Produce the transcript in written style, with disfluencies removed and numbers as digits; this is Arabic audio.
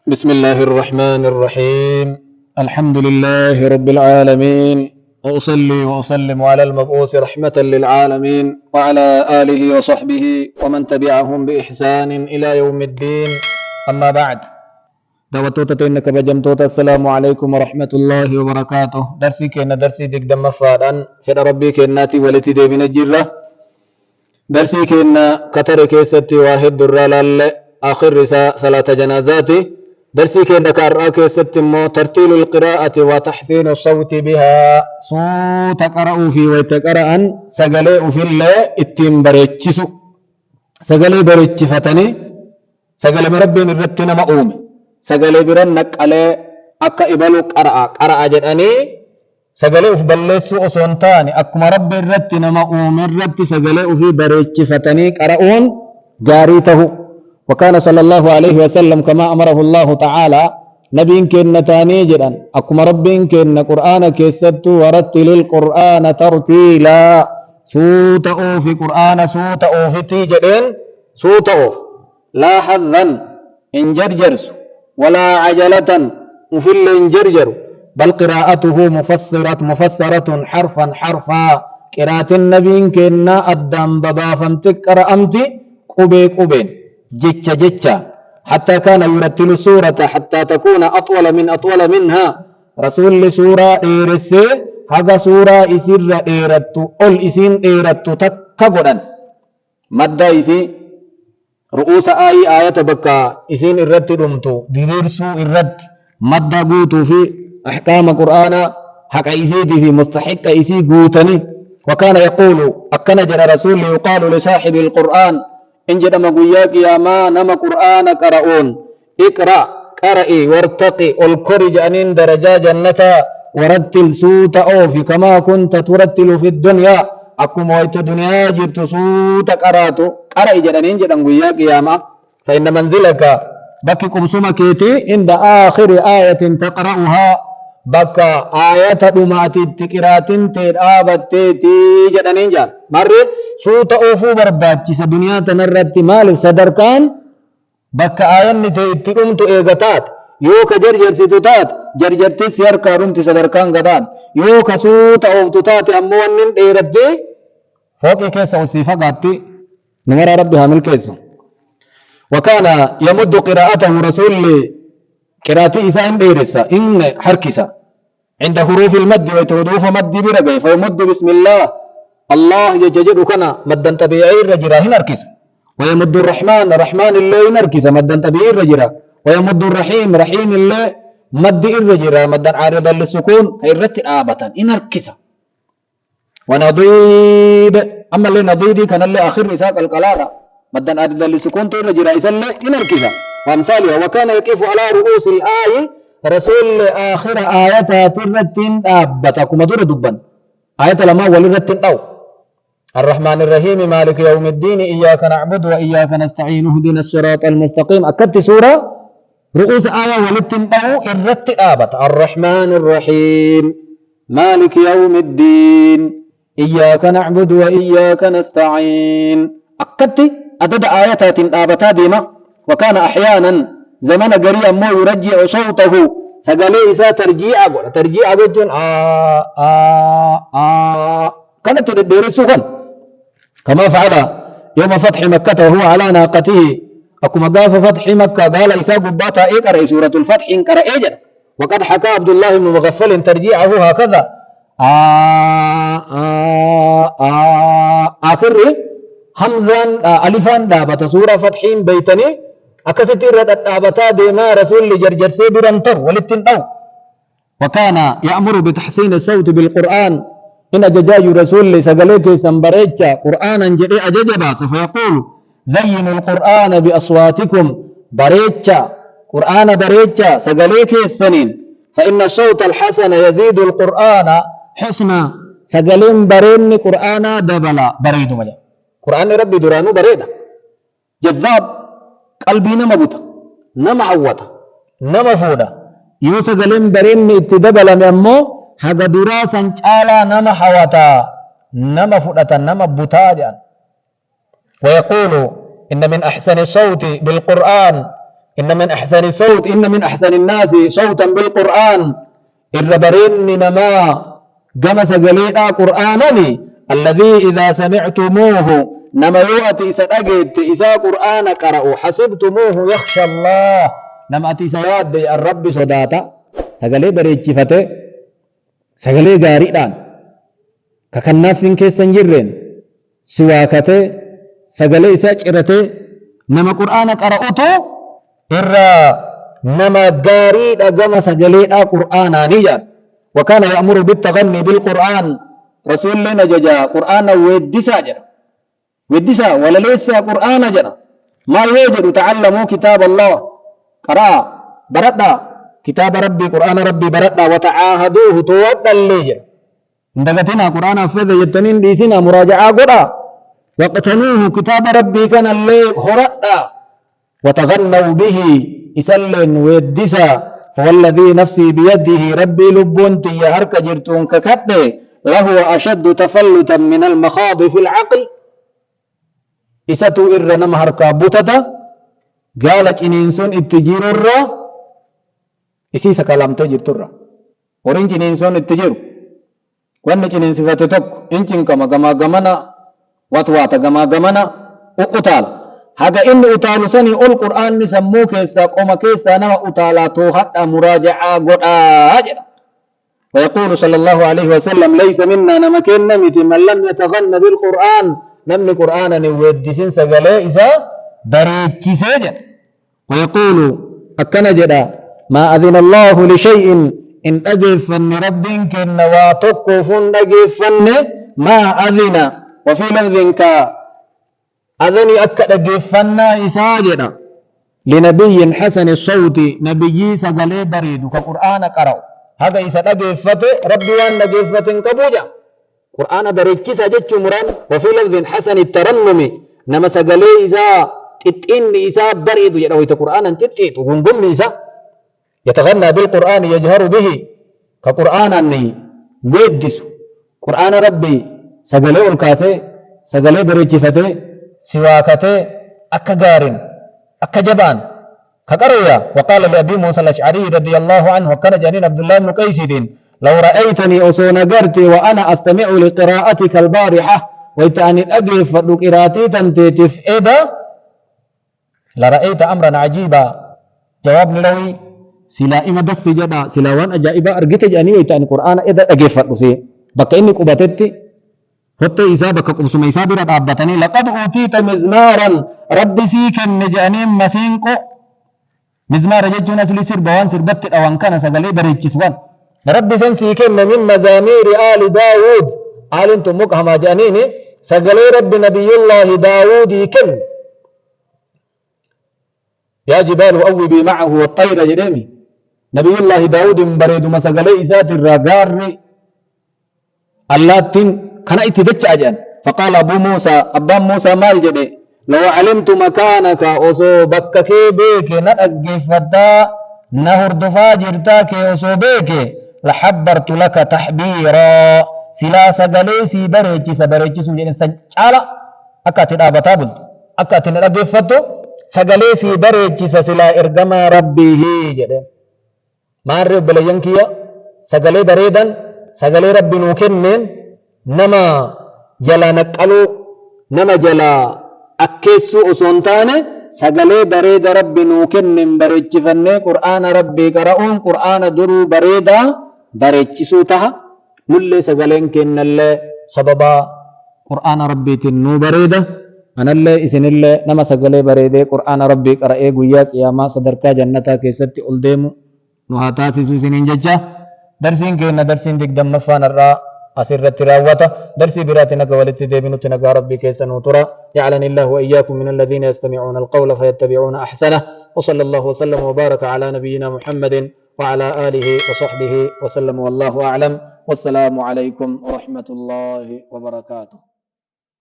بسم الله الرحمن الرحيم. الحمد لله رب العالمين، وأصلي وأسلم على المبعوث رحمة للعالمين وعلى آله وصحبه ومن تبعهم بإحسان إلى يوم الدين. أما بعد، دوتوتا إنك بجمتوتا السلام عليكم ورحمة الله وبركاته. درسي كنا درسي ديك دم فادان فد ربي كناتي ولتي دي من الجرة. درسي كنا كتر كيستي واحد درال آخر رساء صلاة جنازاتي. درسي كنا كارا كيستي مو ترتيل القراءة وتحسين الصوت بها. صوت قرأوا في ويتقرأ سقلي في الله اتم بريتشسو سقلي بريتشفتني سقلي مربي نرتنا مؤومي سقلي برن نقلي أكا إبالو قرأ جداني سقلي أف بلسو أسونتاني أكما ربي الرتنا مؤومي الرت سقلي أفي بريتشفتني قرأون جاريته. وكان صلى الله عليه وسلم كما أمره الله تعالى نبي كنتاني جدا أكما ربي كن قرآن كيست ورتل القرآن ترتيلا. سوت أوف قرآن سوت أوف تيجدين سوت أوف لا حظا إن جرجرس ولا عجلة مفل إن جرجر، بل قراءته مفسرة حرفا حرفا. قراءة النبي كنا أدام بابا فمتك أمتي قبي قبين جتشا جتشا، حتى كان يرتل سورة حتى تكون أطول منها. رسول سورة إيرسي هذا سورة إسر إيرتو أول إسين إيرتو تكبرا مدى إسي رؤوس آية بكا إسين إرت رمتو ديرسو إرت مدى قوتو في أحكام قرآن حق إسيدي في مستحق إسي قوتني. وكان يقول أكن جرى رسول يقال لصاحب القرآن إن جدم قياك يا ما نما قرآن قرؤون اقرأ قرئي وارتقي الكرج أنين درجة جنة ورتل سوت أوفي كما كنت ترتل في الدنيا. أكما ويت دنيا جبت سوت قراتو قرئي جدنين جدم قياك يا ما، فإن منزلك بكي قمسما كيتي عند آخر آية تقرأها بكا آية دماتي تقراتين تيرابتي جدنين جان مرة سوت أوفو برباتي سدنيا تنرت مال صدركان بكا آيان تيقومتو إيغتات يوكا جرجر ستوتات جرجرتي سيار كارمتي صدركان غدان يوكا سوت أوفتو تاتي أموانين إيردي فوقي كيسا وصيفة قاتي نمر ربي هامل كيسا. وكان يمد قراءته رسول قراءتي إسان إيرسا إن حركسا عند حروف المد ويتودوف مد برقي فيمد بسم الله الله يججد كنا مدا طبيعي الرجرة هنركس. ويمد الرحمن الله نركس مدا طبيعي الرجرة. ويمد الرحيم رحيم الله مد الرجرة مدا عارضا للسكون هيرت آبة إنركس. ونضيد أما اللي نضيدي كان اللي آخر رساق القلالة مدا عارضا للسكون تو الرجرة إسان إنركس وأمثالها. وكان يقف على رؤوس الآية رسول آخر آياتها ترتين آبتكم دور دبا آية لما ولرتين أو الرحمن الرحيم مالك يوم الدين إياك نعبد وإياك نستعين اهدنا الصراط المستقيم. أكدت سورة رؤوس آية ولرتين أو الرت آبت الرحمن الرحيم مالك يوم الدين إياك نعبد وإياك نستعين أكدت أدد آياتات آبتا ديما. وكان أحيانا زمن قريا مو يرجع صوته سقالي إسا ترجيع جون كانت تدرسه كما فعل يوم فتح مكة وهو على ناقته. أكما قاف فتح مكة قال إسا قباتا إقرأ سورة الفتح إنقرأ إجر. وقد حكى عبد الله بن مغفل ترجيعه هكذا آخر همزان ألفان دابة سورة فتحين بيتني أكست الردت آبتا ديما رسول جرجر سيبرا تر ولتن أو. وكان يأمر بتحسين الصوت بالقرآن إن ججاج رسول سقليك سنبريتش قرآنا جريء ججبا فيقول زينوا القرآن بأصواتكم بريتش قرآن بريتش سقليك السنين فإن الصوت الحسن يزيد القرآن حسنا. سقلين برين قرآن دبلا بريد مجا قرآن ربي درانو بريدا جذاب قلبي نما بوتا نما عوتا نما فودا يوسى قلن برين اتدبل ممو حق دراسا چالا نما حواتا نما فودا نما بوتا جان. ويقول إن من أحسن الصوت بالقرآن إن من أحسن صوت إن من أحسن الناس صوتا بالقرآن الربرين نما جمس قليلا قرآنني الذي إذا سمعتموه نما يؤتي سنجد إذا قرآن قرأوا حسبتموه يخشى الله نما أتي سواد الرب صداتا سقلي بريتشفته سقلي غاريدان ككنافين كيسن جرين سواكته سقلي ساجرته نما قرآن قرأوتو إرى نما غاريد أقام سقلي قرآنا نيجان وكان يأمر بالتغني بالقرآن رسول الله ججا قرآن ودسا جرى ودسا ولا ليس قرآن جرى ما يوجد تعلموا كتاب الله قرأ بردا كتاب ربي قرآن ربي بردا وتعاهدوه تودا الليجر اندقتنا قرآن فذا يتنين ديسنا مراجعة قرأ وقتنوه كتاب ربي كان اللي خرأ وتغنوا به إسلن ودسا فوالذي نفسي بيده ربي لبونتي يهرك جرتون ككده لهو أشد تفلتا من المخاض في العقل إساتو إر نمهر كابوتتا قالت إنسان اتجير الرّ إسيسا كلام تجير ترّ ورنج إنسان اتجير وانج إنسان صفتتك إنشن كما غمنا واتواتا غمنا وقتال haga inni utaalu sani ol qur'aanni sammuu keessaa qoma keessaa nama utaalaa toohadha muraaja'aa godhaa jedha ويقول صلى الله عليه وسلم ليس منا نما كنا متي من لم يتغنى بالقرآن نمني قرآن نودسين سقلي إسا بريتشيسي جدا ويقول أكنا جدا ما أذن الله لشيء إن أجفن رب كن واتقفن أجفن ما أذن وفي لفظ أذني أكد أجفنا إساجدا لنبي حسن الصوت نبي سقلي بريد كقرآن قرأ هذا إسا أجفته ربي وان أجفته كبوجا قرآن بريتشيسا جتش مران وفي لفظ حسن الترنم نما سقلي إسا تتئن إسا بريد يدويت قرآنا تتئت وقنقم إسا يتغنى بالقرآن يجهر به كقرآن أني ويدس قرآن ربي سقلي الكاسي سقلي بريتشفته سواكته أكجارين أكجبان كقرية وقال لأبي موسى الأشعري رضي الله عنه وكان جنين عبد الله بن قيس لو رأيتني أصون قرتي وأنا أستمع لقراءتك البارحة ويتأني أقف قراءتي تنتيتف إذا لرأيت أمرا عجيبا جواب نلوي سلا إما دس جدا سلا وان أجائبا أرقيت جاني ويتأني قرآن إذا أقف بك إني قبتتي هتي إسابك قبسم إسابرة أبتني لقد أوتيت مزمارا ربي سيك النجانين مسينكو مزمار جتون أسلي سربوان سربت أوان كان سقلي بريتشسوان ربي سنسيك من مزامير آل داود آل انتم مقهما جانيني سقلي رب نبي الله داود يكن يا جبال أوبي معه والطير جريمي نبي الله داود بريد ما سقلي إسات الرقار اللاتين كان اتدتش أجان فقال أبو موسى أبا موسى مال جدي لو علمت مكانك أصو بكك بيك نأجفتا نهر دفاجرتاك أصو بيك لحبرت لك تحبيرا سلا سقليسي بريتش سبريتش سجن سجالة أكاتن أبتابل أكاتن أجفتو سقليسي بريتش سلا إرقما ربي جدي ما الرب بلينكيا سقلي بريدا سقلي ربي نوكنين نما جلا نقلو نما جلا أكيسو أسونتاني سقلي بريد ربي نوكنن بريتشفني قرآن ربي قرأون قرآن درو بريدا بريتشسو تها نلي سقلين كن اللي سببا قرآن ربي تنو بريدا أنا اللي إسن اللي نما سقلي بريدي قرآن ربي قرأي قوياك يا ما صدركا جنتا كيستي ألديمو نهاتاتي سوسنين ججا درسين كينا درسين ديك دم مفان الرا أسرت راوته درسي براتنا قولت ديبنتنا ربي كيسن وترى يعلن الله وإياكم من الذين يستمعون القول فيتبعون أحسنه وصلى الله وسلم وبارك على نبينا محمد وعلى آله وصحبه وسلم والله أعلم والسلام عليكم ورحمة الله وبركاته.